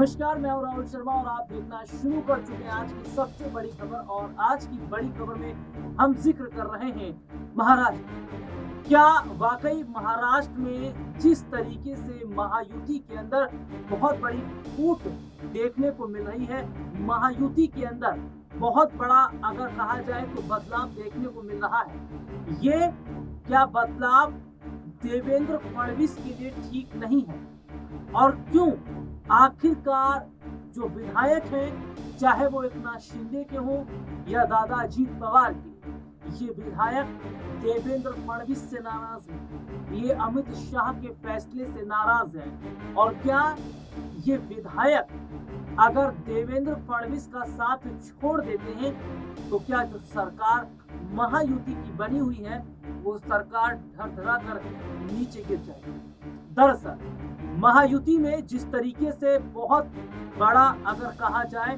नमस्कार, मैं हूं राहुल शर्मा और आप देखना शुरू कर चुके हैं आज की सबसे बड़ी खबर। और आज की बड़ी खबर में हम जिक्र कर रहे हैं महाराष्ट्र। क्या वाकई महाराष्ट्र में जिस तरीके से महायुति के अंदर बहुत बड़ी फूट देखने को मिल रही है, महायुति के अंदर बहुत बड़ा अगर कहा जाए तो बदलाव देखने को मिल रहा है। ये क्या बदलाव देवेंद्र फडणवीस के लिए ठीक नहीं है? और क्यों आखिरकार जो विधायक हैं, चाहे वो एकनाथ शिंदे के हों या दादा अजीत पवार के, ये विधायक देवेंद्र फडणवीस से नाराज हैं, ये अमित शाह के फैसले से नाराज हैं। और क्या ये विधायक अगर देवेंद्र फडणवीस का साथ छोड़ देते हैं तो क्या जो सरकार महायुति की बनी हुई है वो सरकार ढरढरा कर नीचे गिर जाएगी? दरअसल महायुति में जिस तरीके से बहुत बड़ा अगर कहा जाए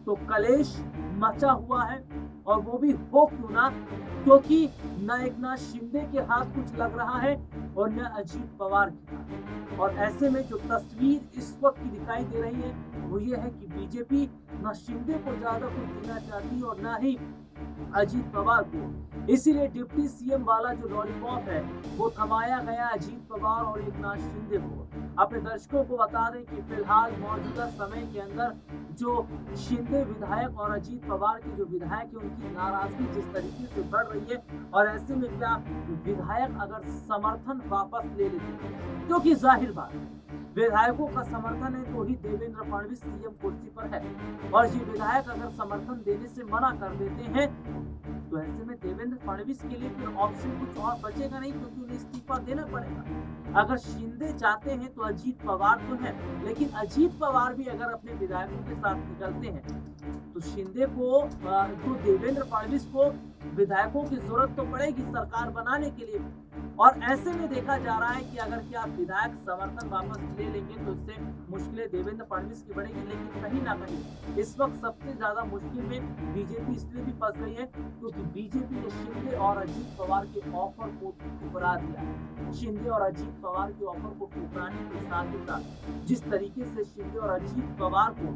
तो कलेश मचा हुआ है, और वो भी हो क्यों ना, क्योंकि न एकनाथ शिंदे के हाथ कुछ लग रहा है और न अजीत पवार के हाथ। और ऐसे में जो तस्वीर इस वक्त की दिखाई दे रही है वो ये है कि बीजेपी न शिंदे को ज्यादा कुछ देना चाहती और न ही अजीत पवार को। इसीलिए डिप्टी सीएम वाला जो लॉलीपॉप है वो थमाया गया अजीत पवार और एकनाथ शिंदे को। अपने दर्शकों को बता दें कि फिलहाल मौजूदा समय के अंदर जो शिंदे विधायक और अजीत पवार के जो विधायक है उनकी नाराजगी जिस तरीके से बढ़ रही है, और ऐसे में क्या विधायक अगर समर्थन वापस ले लेते हैं, क्योंकि जाहिर बात है विधायकों का समर्थन है तो ही देवेंद्र फडणवीस सीएम कुर्सी पर है, और ये विधायक अगर समर्थन देने से मना कर देते हैं तो ऐसे में देवेंद्र फडणवीस के लिए फिर ऑप्शन कुछ और बचेगा नहीं, क्योंकि उन्हें इस्तीफा देना पड़ेगा। अगर शिंदे चाहते हैं तो अजीत पवार तो है, लेकिन अजीत पवार भी अगर अपने विधायकों के साथ निकलते हैं तो शिंदे को तो देवेंद्र फडणवीस को विधायकों की जरूरत तो पड़ेगी सरकार बनाने के लिए। और ऐसे में देखा जा रहा है कि अगर क्या विधायक समर्थन वापस ले लेंगे तो इससे मुश्किलें देवेंद्र फडणवीस की बढ़ेगी। लेकिन कहीं ना कहीं इस वक्त सबसे ज्यादा मुश्किल में बीजेपी इसलिए भी फंस गई है क्योंकि बीजेपी ने शिंदे और अजीत पवार के ऑफर को ठुकरा दिया है। शिंदे और अजीत पवार के ऑफर को ठुकराने के साथ ही साथ जिस तरीके से शिंदे और अजीत पवार को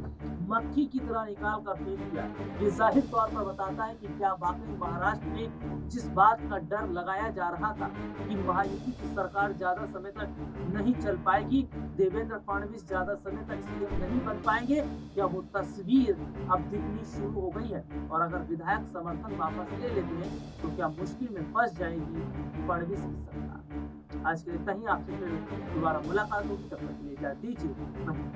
मक्खी की तरह निकाल कर फेंक दिया, ये जाहिर तौर पर बताता है कि क्या वाकई महाराष्ट्र में जिस बात का डर लगाया जा रहा था कि महायुति की सरकार ज्यादा समय तक नहीं चल पाएगी, देवेंद्र फडणवीस ज्यादा समय तक सीएम नहीं बन पाएंगे, क्या वो तस्वीर अब दिखनी शुरू हो गई है? और अगर विधायक समर्थन वापस ले लेते हैं तो क्या मुश्किल में फंस जाएगी फडणवीस की सरकार? आज के लिए इतना ही। आपसे फिर दोबारा मुलाकात होगी, तब तक के लिए इजाजत दीजिए।